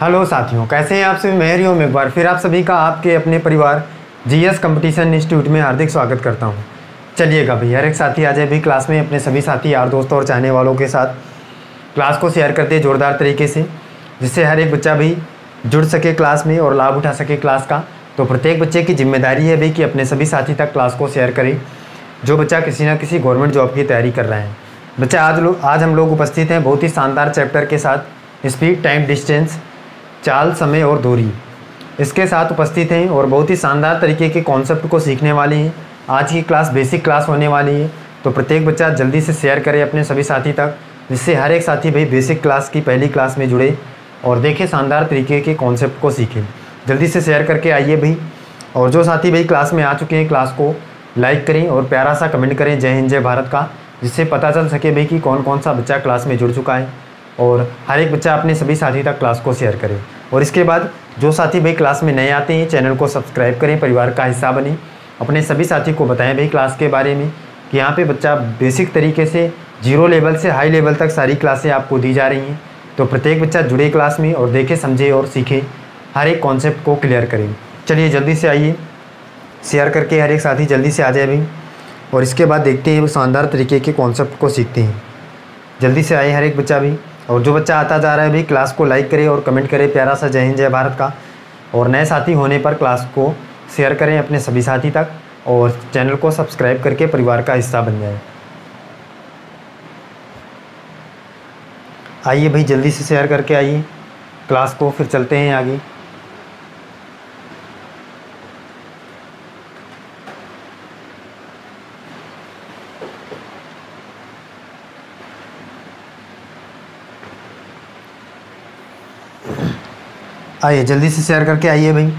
Hello साथियों, कैसे हैं आप सभी। मैं हरिओम एक बार फिर आप सभी का आपके अपने परिवार जीएस कंपटीशन इंस्टीट्यूट में हार्दिक स्वागत करता हूं। चलिएगा भाई, हर एक साथी आ जाए भी क्लास में अपने सभी साथी यार दोस्तों और चाहने वालों के साथ क्लास को शेयर करते हैं ज़ोरदार तरीके से, जिससे हर एक बच्चा भी जुड़ सके क्लास में और लाभ उठा सके क्लास का। तो प्रत्येक बच्चे की जिम्मेदारी है भाई कि अपने सभी साथी तक क्लास को शेयर करें जो बच्चा किसी ना किसी गवर्नमेंट जॉब की तैयारी कर रहा है। बच्चा आज हम लोग उपस्थित हैं बहुत ही शानदार चैप्टर के साथ, स्पीड, टाइम, डिस्टेंस, चाल, समय और दूरी, इसके साथ उपस्थित हैं और बहुत ही शानदार तरीके के कॉन्सेप्ट को सीखने वाले हैं। आज की क्लास बेसिक क्लास होने वाली है, तो प्रत्येक बच्चा जल्दी से शेयर करे अपने सभी साथी तक, जिससे हर एक साथी भाई बेसिक क्लास की पहली क्लास में जुड़े और देखे शानदार तरीके के कॉन्सेप्ट को सीखें। जल्दी से शेयर करके आइए भाई। और जो साथी भाई क्लास में आ चुके हैं, क्लास को लाइक करें और प्यारा सा कमेंट करें जय हिंद जय भारत का, जिससे पता चल सके भाई कि कौन कौन सा बच्चा क्लास में जुड़ चुका है। और हर एक बच्चा अपने सभी साथी तक क्लास को शेयर करे। और इसके बाद जो साथी भाई क्लास में नए आते हैं, चैनल को सब्सक्राइब करें, परिवार का हिस्सा बने। अपने सभी साथी को बताएं भाई क्लास के बारे में कि यहाँ पे बच्चा बेसिक तरीके से 0 लेवल से हाई लेवल तक सारी क्लासें आपको दी जा रही हैं। तो प्रत्येक बच्चा जुड़े क्लास में और देखे, समझे और सीखे, हर एक कॉन्सेप्ट को क्लियर करें। चलिए जल्दी से आइए, शेयर करके हर एक साथी जल्दी से आ जाए भाई। और इसके बाद देखते हैं वो शानदार तरीके के कॉन्सेप्ट को सीखते हैं। जल्दी से आए हर एक बच्चा भी। और जो बच्चा आता जा रहा है भाई क्लास को लाइक करे और कमेंट करे प्यारा सा जय हिंद जय भारत का। और नए साथी होने पर क्लास को शेयर करें अपने सभी साथी तक और चैनल को सब्सक्राइब करके परिवार का हिस्सा बन जाए। आइए भाई जल्दी से शेयर करके आइए क्लास को, फिर चलते हैं आगे। आइए जल्दी से शेयर करके आइए भाई।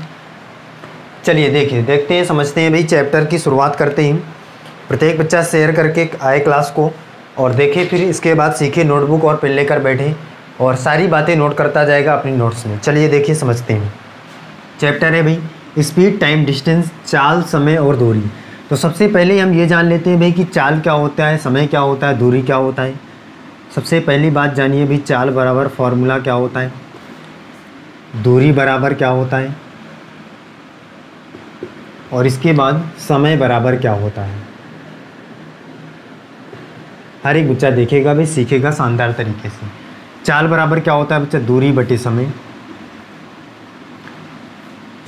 चलिए देखते हैं, समझते हैं भाई। चैप्टर की शुरुआत करते हैं। प्रत्येक बच्चा शेयर करके आए क्लास को और देखे, फिर इसके बाद सीखे, नोटबुक और पेन लेकर बैठे और सारी बातें नोट करता जाएगा अपनी नोट्स में। चलिए देखिए, समझते हैं। चैप्टर है भाई स्पीड, टाइम, डिस्टेंस, चाल, समय और दूरी। तो सबसे पहले हम ये जान लेते हैं भाई कि चाल क्या होता है, समय क्या होता है, दूरी क्या होता है। सबसे पहली बात जानिए भाई, चाल बराबर फॉर्मूला क्या होता है, दूरी बराबर क्या होता है, और इसके बाद समय बराबर क्या होता है। हर एक बच्चा देखेगा भाई, सीखेगा शानदार तरीके से। चाल बराबर क्या होता है बच्चा, दूरी बटे समय।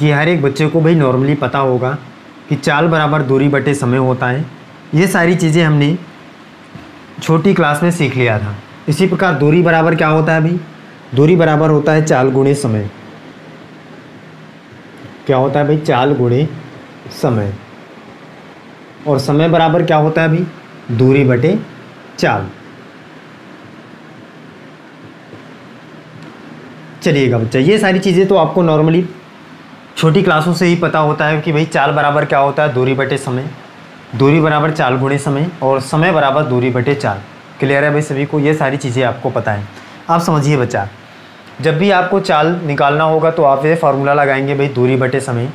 ये हर एक बच्चे को भाई नॉर्मली पता होगा कि चाल बराबर दूरी बटे समय होता है। ये सारी चीज़ें हमने छोटी क्लास में सीख लिया था। इसी प्रकार दूरी बराबर क्या होता है भाई, दूरी बराबर होता है चाल गुणे समय। क्या होता है भाई, चाल गुणे समय। और समय बराबर क्या होता है भाई, दूरी बटे चाल। चलिएगा बच्चा, ये सारी चीज़ें तो आपको नॉर्मली छोटी क्लासों से ही पता होता है कि भाई चाल बराबर क्या होता है, दूरी बटे समय, दूरी बराबर चाल गुणे समय, और समय बराबर दूरी बटे चाल। क्लियर है भाई सभी को, ये सारी चीज़ें आपको पता है। आप समझिए बच्चा, जब भी आपको चाल निकालना होगा तो आप ये फार्मूला लगाएंगे भाई, दूरी बटे समय,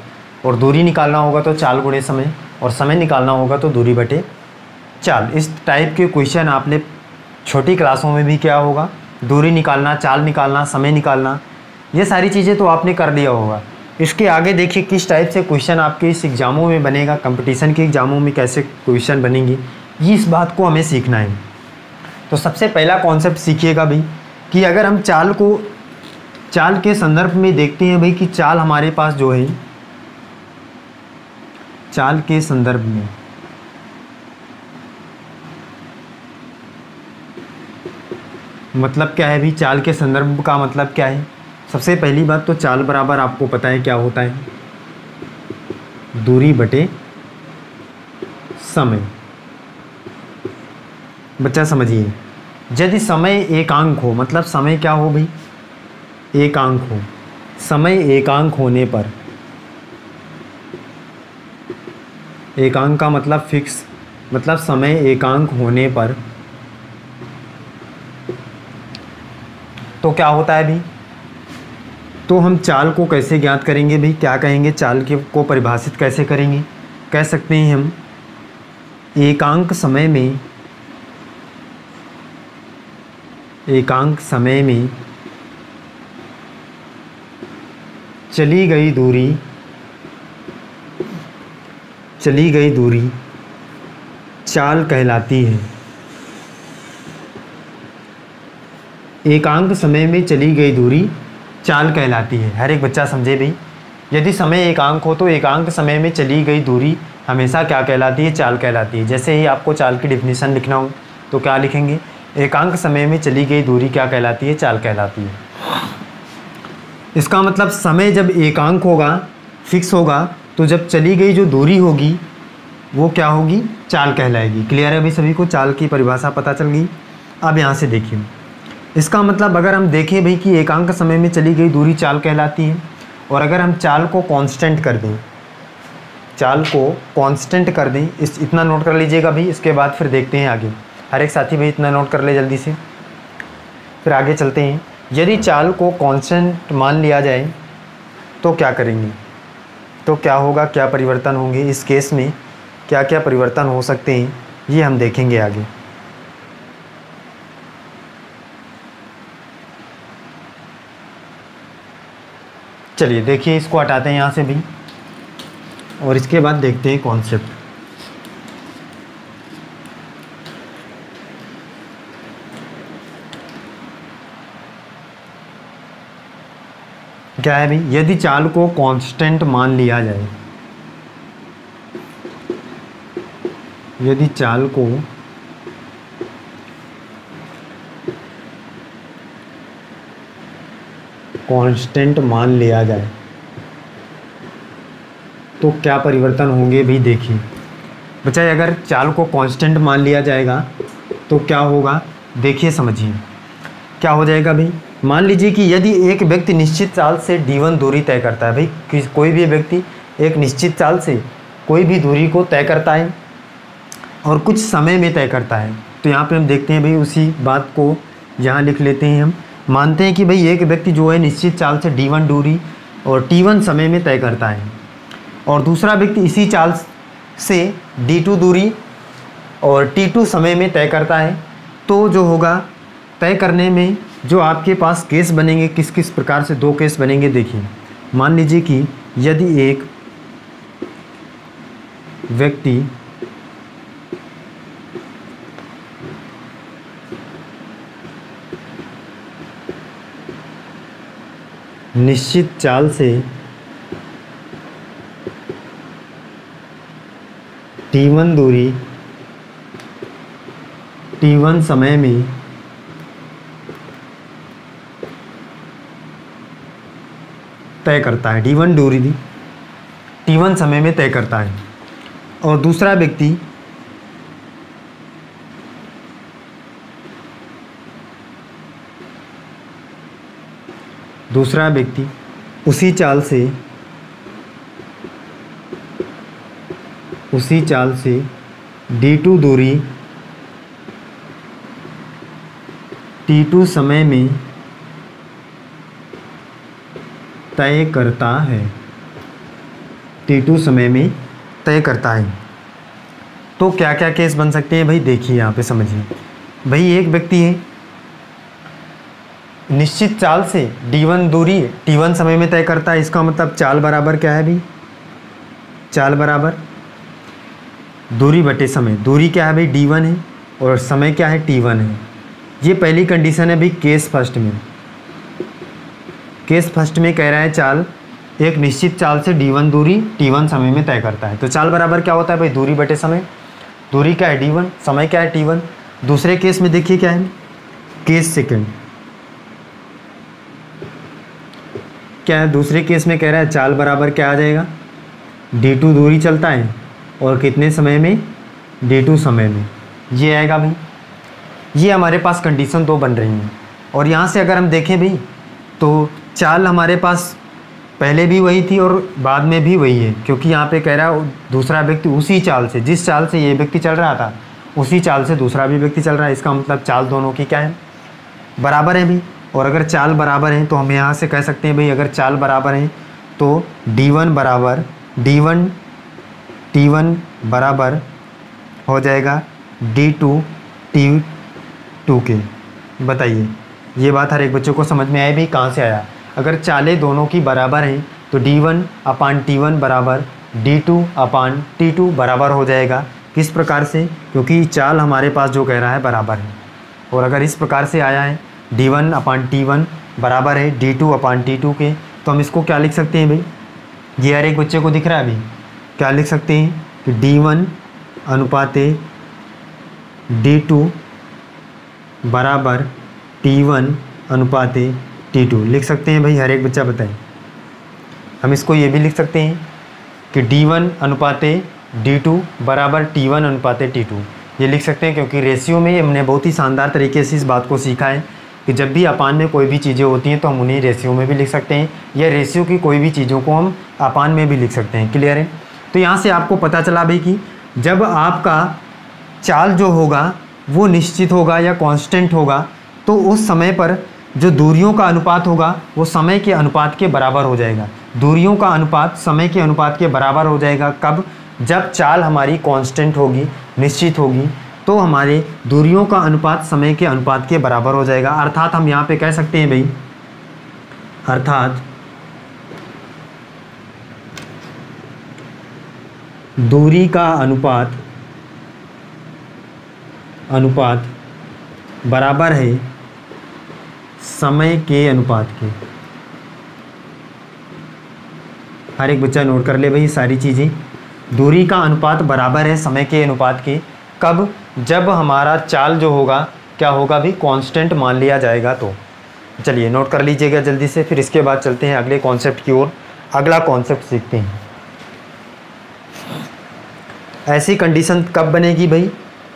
और दूरी निकालना होगा तो चाल गुणे समय, और समय निकालना होगा तो दूरी बटे चाल। इस टाइप के क्वेश्चन आपने छोटी क्लासों में भी क्या होगा, दूरी निकालना, चाल निकालना, समय निकालना, ये सारी चीज़ें तो आपने कर लिया होगा। इसके आगे देखिए किस टाइप से क्वेश्चन आपके इस एग्ज़ामों में बनेगा, कंपटीशन के एग्ज़ामों में कैसे क्वेश्चन बनेंगे, ये इस बात को हमें सीखना है। तो सबसे पहला कॉन्सेप्ट सीखिएगा भाई कि अगर हम चाल के संदर्भ में देखते हैं भाई कि चाल हमारे पास जो है, चाल के संदर्भ में मतलब क्या है भाई, चाल के संदर्भ का मतलब क्या है। सबसे पहली बात तो चाल बराबर आपको पता है क्या होता है, दूरी बटे समय। बच्चा समझिए, यदि समय एकांक हो, मतलब समय क्या हो भाई, एकांक हो, समय एकांक होने पर, एकांक का मतलब फिक्स, मतलब समय एकांक होने पर तो क्या होता है भाई, तो हम चाल को कैसे ज्ञात करेंगे भाई, क्या कहेंगे, चाल के को परिभाषित कैसे करेंगे। कह सकते हैं हम एकांक समय में, एकांक समय में चली गई दूरी चाल कहलाती है। एकांक समय में चली गई दूरी चाल कहलाती है। हर एक बच्चा समझे भाई, यदि समय एकांक हो तो एकांक समय में चली गई दूरी हमेशा क्या कहलाती है? चाल कहलाती है। जैसे ही आपको चाल की डिफिनीशन लिखना हो तो क्या लिखेंगे? एकांक समय में चली गई दूरी क्या कहलाती है? चाल कहलाती है। इसका मतलब समय जब एकांक होगा, फिक्स होगा, तो जब चली गई जो दूरी होगी वो क्या होगी? चाल कहलाएगी। क्लियर है भाई सभी को? चाल की परिभाषा पता चल गई। अब यहाँ से देखिए, इसका मतलब अगर हम देखें भाई कि एकांक समय में चली गई दूरी चाल कहलाती है, और अगर हम चाल को कांस्टेंट कर दें, इतना नोट कर लीजिएगा भाई। इसके बाद फिर देखते हैं आगे। हर एक साथी भाई इतना नोट कर ले जल्दी से, फिर आगे चलते हैं। यदि चाल को कांस्टेंट मान लिया जाए तो क्या करेंगे? तो क्या होगा, क्या परिवर्तन होंगे इस केस में, क्या क्या परिवर्तन हो सकते हैं, ये हम देखेंगे आगे। चलिए देखिए, इसको हटाते हैं यहाँ से भी, और इसके बाद देखते हैं कॉन्सेप्ट। क्या है भाई? यदि चाल को कांस्टेंट मान लिया जाए, यदि चाल को कांस्टेंट मान लिया जाए तो क्या परिवर्तन होंगे भी? देखिए बच्चा, अगर चाल को कांस्टेंट मान लिया जाएगा तो क्या होगा? देखिए समझिए क्या हो जाएगा भाई। मान लीजिए कि यदि एक व्यक्ति निश्चित चाल से d1 दूरी तय करता है भाई, कोई भी व्यक्ति एक निश्चित चाल से कोई भी दूरी को तय करता है और कुछ समय में तय करता है, तो यहाँ पे हम देखते हैं भाई, उसी बात को यहाँ लिख लेते हैं। हम मानते हैं कि भाई एक व्यक्ति जो है निश्चित चाल से d1 दूरी और t1 समय में तय करता है, और दूसरा व्यक्ति इसी चाल से d2 दूरी और t2 समय में तय करता है। तो जो होगा तय करने में जो आपके पास केस बनेंगे, किस किस प्रकार से दो केस बनेंगे देखिए। मान लीजिए कि यदि एक व्यक्ति निश्चित चाल से t1 दूरी t1 समय में तय करता है, d1 दूरी t1 समय में तय करता है, और दूसरा व्यक्ति उसी चाल से d2 दूरी t2 समय में तय करता है, t2 समय में तय करता है। तो क्या क्या केस बन सकते हैं भाई? देखिए यहाँ पे समझिए भाई, एक व्यक्ति है निश्चित चाल से d1 दूरी t1 समय में तय करता है। इसका मतलब चाल बराबर क्या है भाई? चाल बराबर दूरी बटे समय। दूरी क्या है भाई? d1 है, और समय क्या है? t1 है। ये पहली कंडीशन है भाई केस फर्स्ट में। केस फर्स्ट में कह रहा है चाल एक निश्चित चाल से d1 दूरी t1 समय में तय करता है। तो चाल बराबर क्या होता है भाई? दूरी बटे समय। दूरी क्या है? d1, समय क्या है? t1। दूसरे केस में देखिए क्या है, केस सेकंड क्या है? दूसरे केस में कह रहा है चाल बराबर क्या आ जाएगा? d2 दूरी चलता है, और कितने समय में? d2 समय में। ये आएगा भाई। ये हमारे पास कंडीशन दो बन रही हैं, और यहाँ से अगर हम देखें भाई तो चाल हमारे पास पहले भी वही थी और बाद में भी वही है, क्योंकि यहाँ पे कह रहा है दूसरा व्यक्ति उसी चाल से, जिस चाल से ये व्यक्ति चल रहा था उसी चाल से दूसरा भी व्यक्ति चल रहा है। इसका मतलब चाल दोनों की क्या है? बराबर है भाई। और अगर चाल बराबर है तो हम यहाँ से कह सकते हैं भाई, अगर चाल बराबर है तो d1 बराबर t1 बराबर हो जाएगा d2 t2 के। बताइए ये बात हर एक बच्चों को समझ में आए भी? कहाँ से आया? अगर चालें दोनों की बराबर हैं तो d1/t1 बराबर d2/t2 बराबर हो जाएगा। किस प्रकार से? क्योंकि चाल हमारे पास जो कह रहा है बराबर है, और अगर इस प्रकार से आया है d1/t1 बराबर है d2/t2 के, तो हम इसको क्या लिख सकते हैं भाई? ये हर एक बच्चे को दिख रहा है अभी, क्या लिख सकते हैं कि d1/d2 बराबर t1/t2 लिख सकते हैं भाई। हर एक बच्चा बताएं। हम इसको ये भी लिख सकते हैं कि d1/d2 बराबर t1/t2, ये लिख सकते हैं, क्योंकि रेशियो में हमने बहुत ही शानदार तरीके से इस बात को सीखा है कि जब भी अपान में कोई भी चीज़ें होती हैं तो हम उन्हें रेशियो में भी लिख सकते हैं, या रेशियो की कोई भी चीज़ों को हम अपान में भी लिख सकते हैं। क्लियर है? तो यहाँ से आपको पता चला भाई कि जब आपका चाल जो होगा वो निश्चित होगा या कांस्टेंट होगा, तो उस समय पर जो दूरियों का अनुपात होगा वो समय के अनुपात के बराबर हो जाएगा। दूरियों का अनुपात समय के अनुपात के बराबर हो जाएगा। कब? जब चाल हमारी कांस्टेंट होगी, निश्चित होगी, तो हमारे दूरियों का अनुपात समय के अनुपात के बराबर हो जाएगा। अर्थात हम यहाँ पे कह सकते हैं भाई, अर्थात दूरी का अनुपात बराबर है समय के अनुपात के। हर एक बच्चा नोट कर ले भाई सारी चीज़ें। दूरी का अनुपात बराबर है समय के अनुपात के। कब? जब हमारा चाल जो होगा क्या होगा भी? कांस्टेंट मान लिया जाएगा। तो चलिए नोट कर लीजिएगा जल्दी से, फिर इसके बाद चलते हैं अगले कॉन्सेप्ट की ओर। अगला कॉन्सेप्ट सीखते हैं। ऐसी कंडीशन कब बनेगी भाई?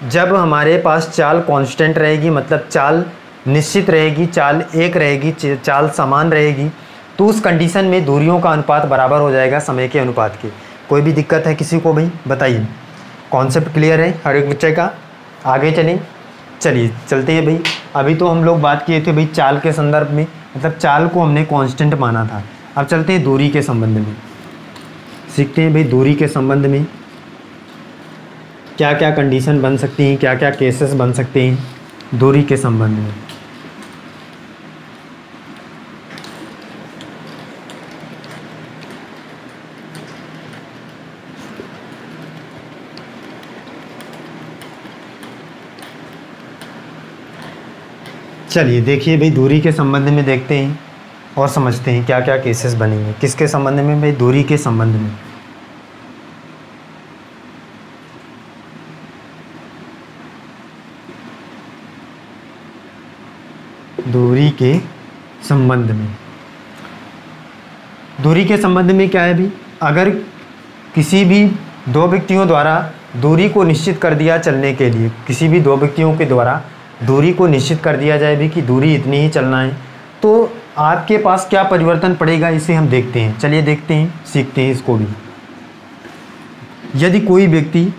जब हमारे पास चाल कांस्टेंट रहेगी, मतलब चाल निश्चित रहेगी, चाल एक रहेगी, चाल समान रहेगी, तो उस कंडीशन में दूरियों का अनुपात बराबर हो जाएगा समय के अनुपात के। कोई भी दिक्कत है किसी को भाई? बताइए। कॉन्सेप्ट क्लियर है हर एक बच्चे का? आगे चलें। चलिए चलते हैं भाई। अभी तो हम लोग बात किए थे भाई चाल के संदर्भ में, मतलब चाल को हमने कांस्टेंट माना था। अब चलते हैं दूरी के संबंध में, सीखते हैं भाई दूरी के संबंध में क्या क्या कंडीशन बन सकती हैं, क्या क्या केसेस बन सकते हैं दूरी के संबंध में। चलिए देखिए भाई, दूरी के संबंध में देखते हैं और समझते हैं क्या क्या केसेस बनेंगे। किसके संबंध में भाई? दूरी के संबंध में। दूरी के संबंध में। दूरी के संबंध में क्या है भी? अगर किसी भी दो व्यक्तियों द्वारा दूरी को निश्चित कर दिया चलने के लिए, किसी भी दो व्यक्तियों के द्वारा दूरी को निश्चित कर दिया जाए भी कि दूरी इतनी ही चलना है, तो आपके पास क्या परिवर्तन पड़ेगा इसे हम देखते हैं। चलिए देखते हैं, सीखते हैं इसको भी। यदि कोई व्यक्ति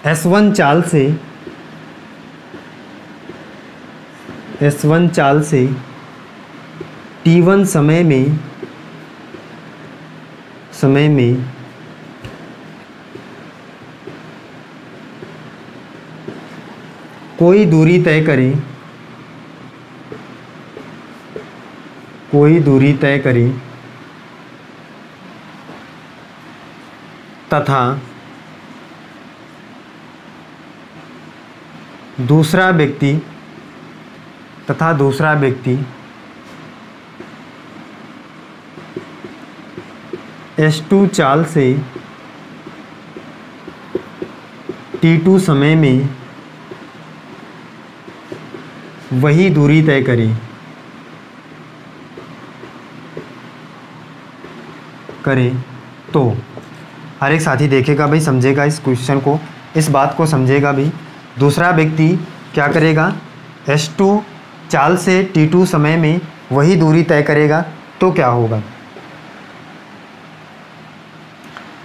S1 चाल से T1 समय में कोई दूरी तय करे तथा दूसरा व्यक्ति S2 चाल से T2 समय में वही दूरी तय करे तो हर एक साथी देखेगा भाई, समझेगा इस क्वेश्चन को, इस बात को समझेगा भाई। दूसरा व्यक्ति क्या करेगा? S2 चाल से T2 समय में वही दूरी तय करेगा तो क्या होगा?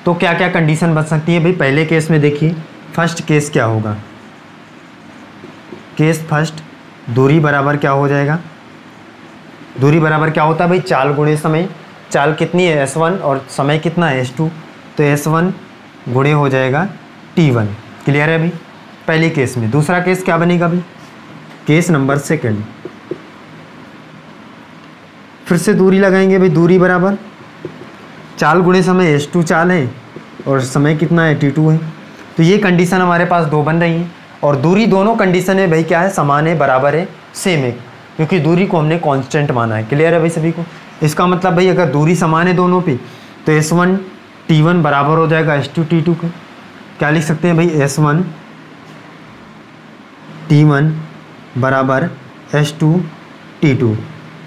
तो क्या क्या कंडीशन बन सकती है भाई? पहले केस में देखिए, फर्स्ट केस क्या होगा? केस फर्स्ट, दूरी बराबर क्या हो जाएगा? दूरी बराबर क्या होता है भाई? चाल गुणे समय। चाल कितनी है? S1 और समय कितना है? S2। तो S1 गुणे हो जाएगा T1। क्लियर है भाई? पहले केस में। दूसरा केस क्या बनेगा भाई, केस नंबर सेकंड, फिर से दूरी लगाएंगे भाई, दूरी बराबर चाल गुणे समय, h2 चाल है और समय कितना है, t2 है। तो ये कंडीशन हमारे पास दो बन रही है और दूरी दोनों कंडीशन में भाई क्या है, समान है, बराबर है, सेम है, क्योंकि दूरी को हमने कांस्टेंट माना है। क्लियर है भाई सभी को। इसका मतलब भाई अगर दूरी समान है दोनों पे तो S1 T1 बराबर हो जाएगा S2 T2 के। क्या लिख सकते हैं भाई, S1 T1 बराबर S2 T2।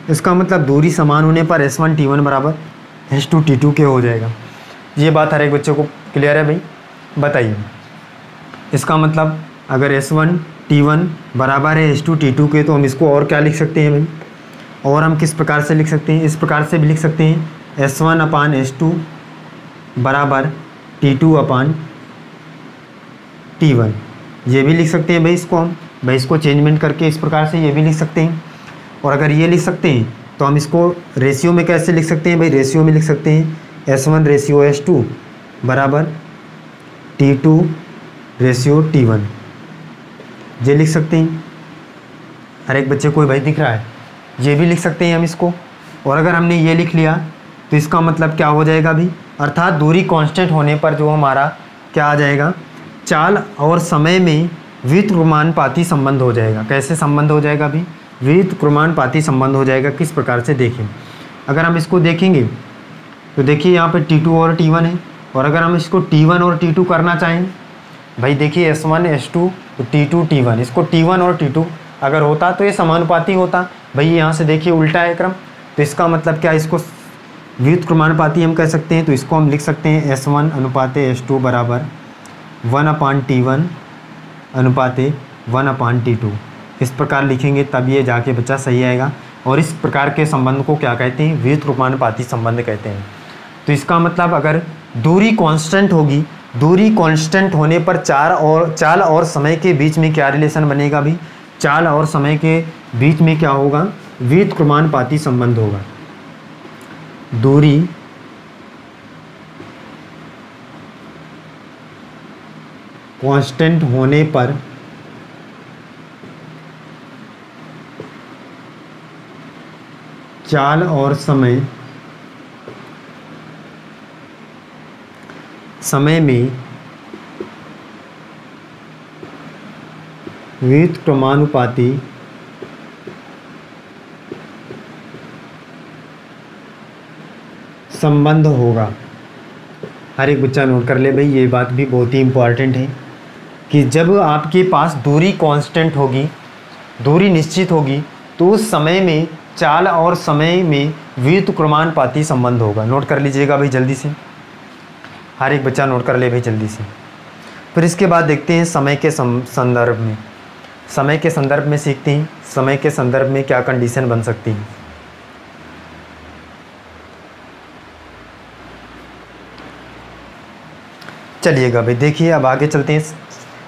इसका मतलब दूरी समान होने पर S1 T1 बराबर S2 T2 के हो जाएगा। ये बात हर एक बच्चे को क्लियर है भाई, बताइए। इसका मतलब अगर S1 T1 बराबर है S2 T2 के तो हम इसको और क्या लिख सकते हैं भाई, और हम किस प्रकार से लिख सकते हैं, इस प्रकार से भी लिख सकते हैं S1 अपान S2 बराबर T2 अपान T1। ये भी लिख सकते हैं भाई इसको हम, भाई इसको चेंजमेंट करके इस प्रकार से ये भी लिख सकते हैं। और अगर ये लिख सकते हैं तो हम इसको रेशियो में कैसे लिख सकते हैं भाई, रेशियो में लिख सकते हैं S1 रेशियो S2 बराबर T2 रेशियो T1। ये लिख सकते हैं, हर एक बच्चे को भाई दिख रहा है, ये भी लिख सकते हैं हम इसको। और अगर हमने ये लिख लिया तो इसका मतलब क्या हो जाएगा भी, अर्थात दूरी कांस्टेंट होने पर जो हमारा क्या आ जाएगा, चाल और समय में व्युत्क्रमानुपाती संबंध हो जाएगा। कैसे संबंध हो जाएगा भी, व्युत्क्रमानुपाती संबंध हो जाएगा। किस प्रकार से देखें, अगर हम इसको देखेंगे तो देखिए यहाँ पे T2 और T1 है, और अगर हम इसको T1 और T2 करना चाहें भाई, देखिए S1 S2 तो T2 T1, इसको T1 और T2 अगर होता तो ये समानुपाती होता। भाई यहाँ से देखिए उल्टा है क्रम, तो इसका मतलब क्या, इसको व्युत्क्रमानुपाती हम कह सकते हैं। तो इसको हम लिख सकते हैं S1 अनुपाते S2 बराबर 1 अपान T1 अनुपाते 1 अपान T2। इस प्रकार लिखेंगे तब ये जाके बच्चा सही आएगा। और इस प्रकार के संबंध को क्या कहते हैं, व्युत्क्रमानुपाती संबंध कहते हैं। तो इसका मतलब अगर दूरी कांस्टेंट होगी, दूरी कांस्टेंट होने पर चाल और समय के बीच में क्या रिलेशन बनेगा भी, चाल और समय के बीच में क्या होगा, व्युत्क्रमानुपाती संबंध होगा। दूरी कांस्टेंट होने पर चाल और समय में व्युत्क्रमानुपाती संबंध होगा। हर एक बच्चा नोट कर ले भाई, ये बात भी बहुत ही इम्पॉर्टेंट है कि जब आपके पास दूरी कांस्टेंट होगी, दूरी निश्चित होगी, तो उस समय में चाल और समय में व्युत्क्रमानुपाती संबंध होगा। नोट कर लीजिएगा भाई जल्दी से, हर एक बच्चा नोट कर ले भाई जल्दी से। फिर इसके बाद देखते हैं समय के संदर्भ में, समय के संदर्भ में सीखते हैं समय के संदर्भ में क्या कंडीशन बन सकती है। चलिएगा भाई देखिए, अब आगे चलते हैं।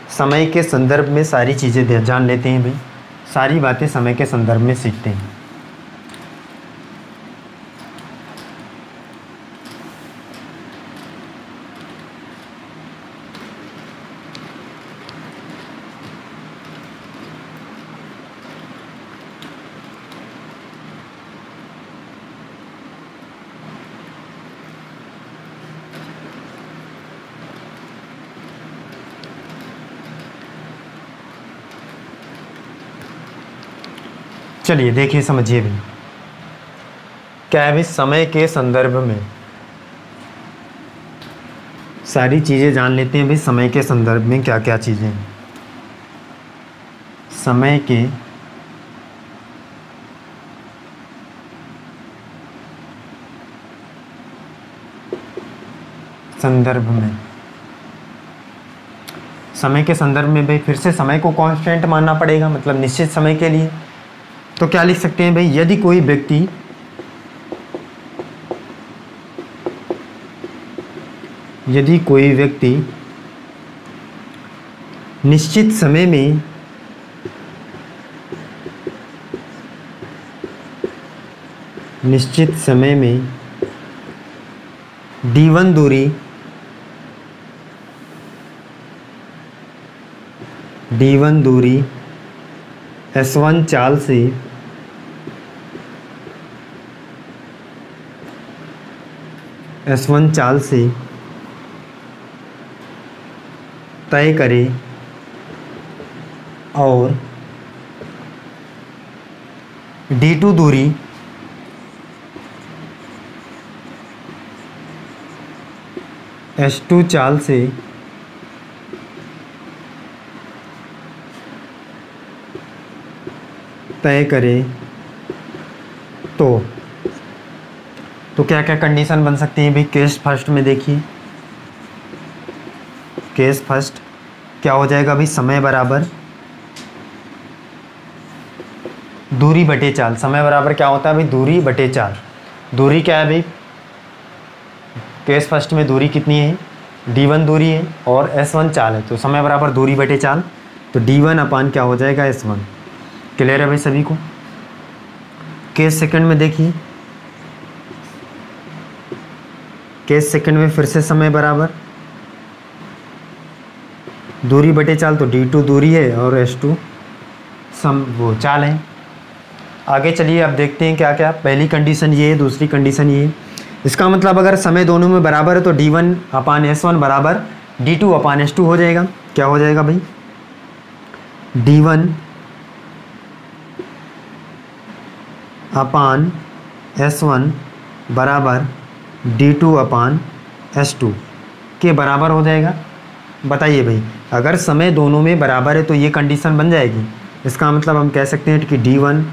समय के संदर्भ में सारी चीज़ें जान लेते हैं भाई, सारी बातें समय के संदर्भ में सीखते हैं। चलिए देखिए समझिए भी, क्या है भाई, समय के संदर्भ में सारी चीज़ें जान लेते हैं भाई। समय के संदर्भ में क्या क्या चीज़ें हैं। समय के संदर्भ में, समय के संदर्भ में भाई फिर से समय को कांस्टेंट मानना पड़ेगा, मतलब निश्चित समय के लिए। तो क्या लिख सकते हैं भाई, यदि कोई व्यक्ति निश्चित समय में D1 दूरी S1 चाल से तय करे और D2 दूरी S2 चाल से तय करे तो क्या क्या कंडीशन बन सकती है भाई। केस फर्स्ट में देखिए, केस फर्स्ट क्या हो जाएगा भाई, समय बराबर दूरी बटे चाल। समय बराबर क्या होता है भाई, दूरी बटे चाल। दूरी क्या है भाई, केस फर्स्ट में दूरी कितनी है, D1 दूरी है और S1 चाल है, तो समय बराबर दूरी बटे चाल। तो D1 अपान क्या हो जाएगा, S1। क्लियर है भाई सभी को। केस सेकंड में देखिए, केस सेकंड में फिर से समय बराबर दूरी बटे चाल, तो D2 दूरी है और S2 वो चाल है। आगे चलिए अब देखते हैं क्या क्या। पहली कंडीशन ये है, दूसरी कंडीशन ये है। इसका मतलब अगर समय दोनों में बराबर है तो D1 अपान S1 बराबर D2 अपान S2 हो जाएगा। क्या हो जाएगा भाई, D1 अपान S1 बराबर D2 अपान S2 के बराबर हो जाएगा। बताइए भाई, अगर समय दोनों में बराबर है तो ये कंडीशन बन जाएगी। इसका मतलब हम कह सकते हैं कि D1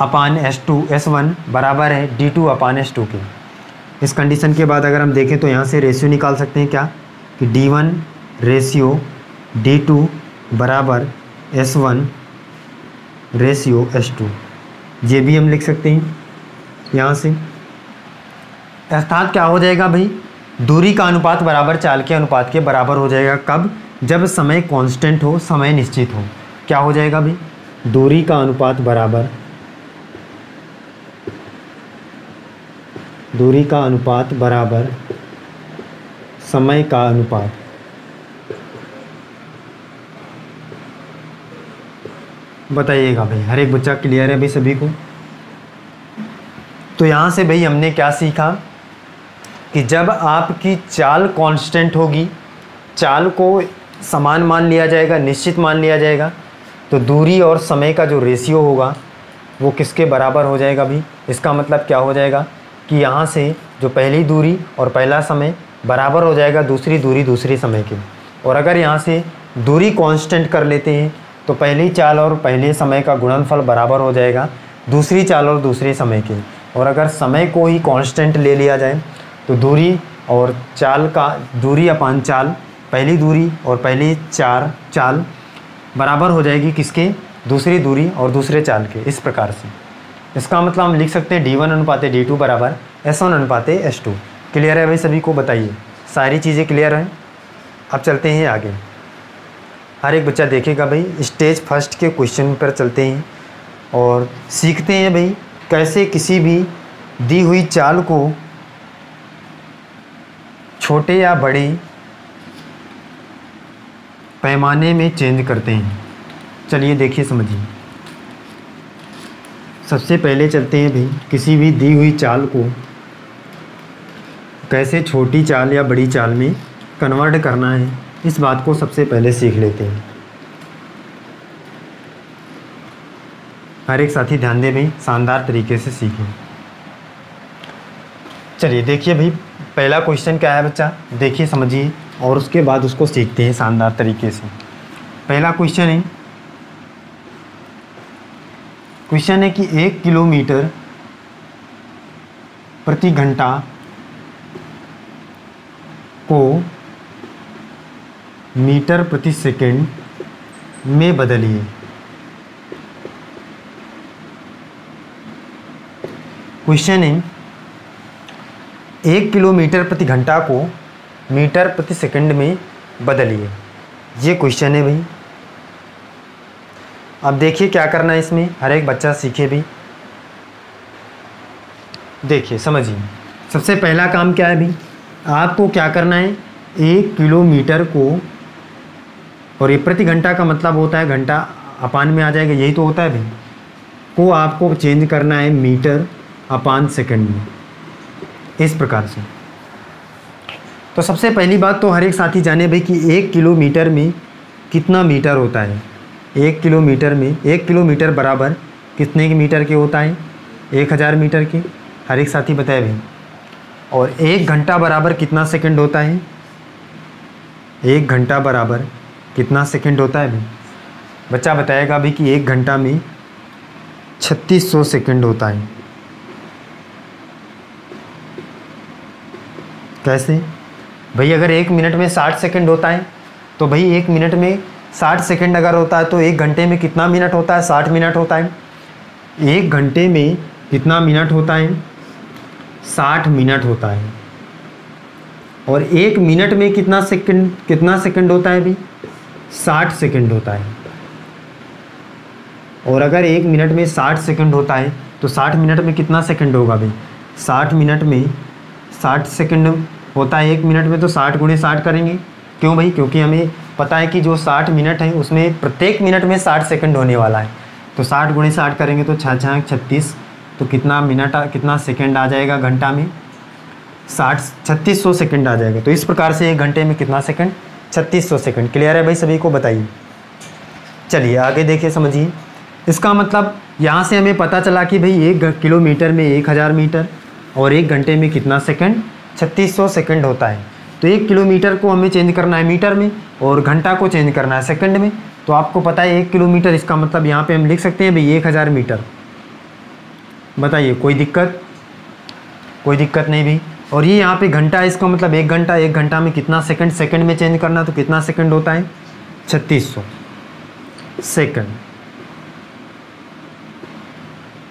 अपान S1 बराबर है D2 अपान S2 के। इस कंडीशन के बाद अगर हम देखें तो यहाँ से रेशियो निकाल सकते हैं क्या, कि D1 रेशियो D2 बराबर S1 रेशियो S2। ये भी हम लिख सकते हैं यहाँ से। अर्थात क्या हो जाएगा भाई, दूरी का अनुपात बराबर चाल के अनुपात के बराबर हो जाएगा। कब, जब समय कांस्टेंट हो, समय निश्चित हो। क्या हो जाएगा भाई, दूरी का अनुपात बराबर समय का अनुपात। बताइएगा भाई, हर एक बच्चा क्लियर है भाई सभी को। तो यहाँ से भाई हमने क्या सीखा कि जब आपकी चाल कांस्टेंट होगी, चाल को समान मान लिया जाएगा, निश्चित मान लिया जाएगा, तो दूरी और समय का जो रेशियो होगा वो किसके बराबर हो जाएगा भाई। इसका मतलब क्या हो जाएगा कि यहाँ से जो पहली दूरी और पहला समय बराबर हो जाएगा दूसरी दूरी दूसरी समय के। और अगर यहाँ से दूरी कांस्टेंट कर लेते हैं तो पहली चाल और पहले समय का गुणनफल बराबर हो जाएगा दूसरी चाल और दूसरे समय के। और अगर समय को ही कांस्टेंट ले लिया जाए तो दूरी और चाल का, दूरी अपान चाल, पहली दूरी और पहली चाल बराबर हो जाएगी किसके, दूसरी दूरी और दूसरे चाल के। इस प्रकार से इसका मतलब हम लिख सकते हैं D1 अनुपाते D2 बराबर S1 अनुपाते S2। क्लियर है भाई सभी को। बताइए, सारी चीज़ें क्लियर हैं। अब चलते हैं आगे। हर एक बच्चा देखेगा भाई, स्टेज फर्स्ट के क्वेश्चन पर चलते हैं और सीखते हैं भाई कैसे किसी भी दी हुई चाल को छोटे या बड़े पैमाने में चेंज करते हैं। चलिए देखिए, समझिए। सबसे पहले चलते हैं भाई, किसी भी दी हुई चाल को कैसे छोटी चाल या बड़ी चाल में कन्वर्ट करना है, इस बात को सबसे पहले सीख लेते हैं। हर एक साथी ध्यान दे भाई, शानदार तरीके से सीखें। चलिए देखिए भाई, पहला क्वेश्चन क्या है बच्चा, देखिए समझिए और उसके बाद उसको सीखते हैं शानदार तरीके से। पहला क्वेश्चन है कि 1 किलोमीटर प्रति घंटा को मीटर प्रति सेकंड में बदलिए। क्वेश्चन है 1 किलोमीटर प्रति घंटा को मीटर प्रति सेकंड में बदलिए। ये क्वेश्चन है भाई। अब देखिए क्या करना है इसमें, हर एक बच्चा सीखे भी। देखिए समझिए, सबसे पहला काम क्या है भाई, आपको क्या करना है, 1 किलोमीटर को और ये प्रति घंटा का मतलब होता है घंटा अपान में आ जाएगा, यही तो होता है भाई, को आपको चेंज करना है मीटर अपान सेकंड में, इस प्रकार से। तो सबसे पहली बात तो हर एक साथी जाने भाई कि 1 किलोमीटर में कितना मीटर होता है। 1 किलोमीटर में 1 किलोमीटर बराबर कितने के मीटर के होता है? 1000 मीटर के। हर एक साथी बताए भाई। और 1 घंटा बराबर कितना सेकंड होता है? 1 घंटा बराबर कितना सेकंड होता है भाई? बच्चा बताएगा भाई कि 1 घंटा में 3600 सेकंड होता है। कैसे भाई? अगर 1 मिनट में 60 सेकंड होता है तो भाई 1 मिनट में 60 सेकंड अगर होता है तो 1 घंटे में कितना मिनट होता है? 60 मिनट होता है। 1 घंटे में कितना मिनट होता है? 60 मिनट होता है। और 1 मिनट में कितना सेकंड होता है भाई? 60 सेकंड होता है। और अगर 1 मिनट में 60 सेकंड होता है तो 60 मिनट में कितना सेकंड होगा भाई? 60 मिनट में 60 सेकंड होता है 1 मिनट में, तो 60 गुणे 60 करेंगे। क्यों भाई? क्योंकि हमें पता है कि जो 60 मिनट है उसमें प्रत्येक मिनट में 60 सेकंड होने वाला है। तो 60 गुणे 60 करेंगे तो 6 36, तो कितना मिनट कितना सेकंड आ जाएगा घंटा में? 3600 सेकंड आ जाएगा। तो इस प्रकार से 1 घंटे में कितना सेकंड? 3600 सेकंड। क्लियर है भाई सभी को? बताइए। चलिए आगे देखिए, समझिए। इसका मतलब यहाँ से हमें पता चला कि भाई 1 किलोमीटर में 1000 मीटर और 1 घंटे में कितना सेकंड? 3600 सेकंड होता है। तो 1 किलोमीटर को हमें चेंज करना है मीटर में और घंटा को चेंज करना है सेकंड में। तो आपको पता है 1 किलोमीटर, इसका मतलब यहाँ पे हम लिख सकते हैं भाई 1000 मीटर। बताइए, कोई दिक्कत? कोई दिक्कत नहीं भाई। और ये यहाँ पे घंटा है, इसका मतलब 1 घंटा। 1 घंटा में कितना सेकंड? सेकंड में चेंज करना, तो कितना सेकंड होता है? 3600 सेकंड।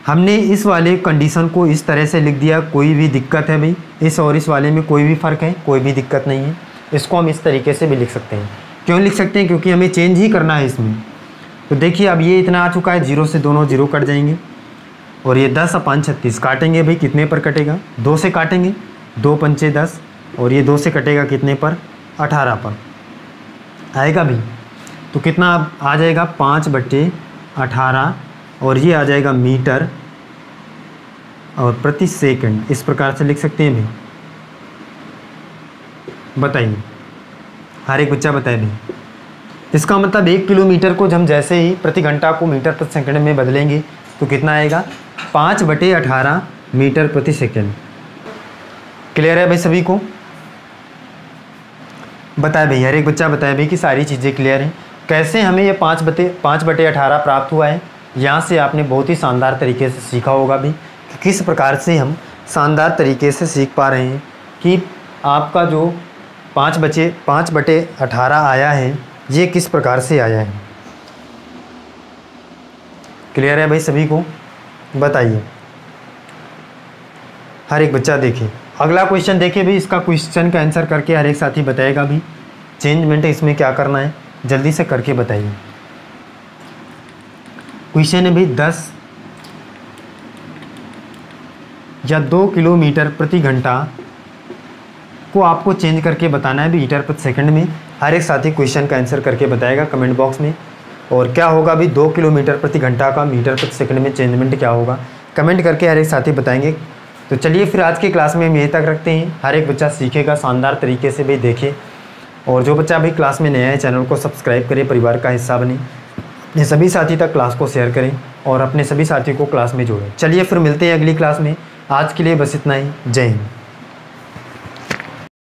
हमने इस वाले कंडीशन को इस तरह से लिख दिया। कोई भी दिक्कत है भाई? इस और इस वाले में कोई भी फ़र्क है? कोई भी दिक्कत नहीं है। इसको हम इस तरीके से भी लिख सकते हैं। क्यों लिख सकते हैं? क्योंकि हमें चेंज ही करना है इसमें। तो देखिए अब ये इतना आ चुका है, 0 से दोनों 0 कट जाएंगे और ये 10/36 काटेंगे भाई, कितने पर कटेगा? 2 से काटेंगे, 2 पंचे 10 और ये 2 से कटेगा कितने पर? 18 पर आएगा भाई। तो कितना आ जाएगा? 5/18 और ये आ जाएगा मीटर और प्रति सेकंड। इस प्रकार से लिख सकते हैं भाई। बताइए, हर एक बच्चा बताए भाई। इसका मतलब 1 किलोमीटर को हम जैसे ही प्रति घंटा को मीटर प्रति सेकंड में बदलेंगे तो कितना आएगा? 5/18 मीटर प्रति सेकंड। क्लियर है भाई सभी को? बताए भाई, हर एक बच्चा बताए भाई कि सारी चीज़ें क्लियर हैं। कैसे हमें ये 5/18 प्राप्त हुआ है, यहाँ से आपने बहुत ही शानदार तरीके से सीखा होगा भी कि किस प्रकार से हम शानदार तरीके से सीख पा रहे हैं कि आपका जो 5/18 आया है ये किस प्रकार से आया है। क्लियर है भाई सभी को? बताइए, हर एक बच्चा देखिए। अगला क्वेश्चन देखिए भाई। इसका क्वेश्चन का आंसर करके हर एक साथी बताएगा भी। चेंजमेंट इसमें क्या करना है, जल्दी से करके बताइए। क्वेश्चन है भाई 10 या 2 किलोमीटर प्रति घंटा को आपको चेंज करके बताना है भी मीटर प्रति सेकंड में। हर एक साथी क्वेश्चन का आंसर करके बताएगा कमेंट बॉक्स में। और क्या होगा भी 2 किलोमीटर प्रति घंटा का मीटर प्रति सेकंड में चेंजमेंट क्या होगा, कमेंट करके हर एक साथी बताएंगे। तो चलिए फिर आज की क्लास में हम यहीं तक रखते हैं। हर एक बच्चा सीखेगा शानदार तरीके से भी देखे। और जो बच्चा भी क्लास में नया है चैनल को सब्सक्राइब करें, परिवार का हिस्सा बने, अपने सभी साथी तक क्लास को शेयर करें और अपने सभी साथी को क्लास में जोड़ें। चलिए फिर मिलते हैं अगली क्लास में। आज के लिए बस इतना ही। जय हिंद।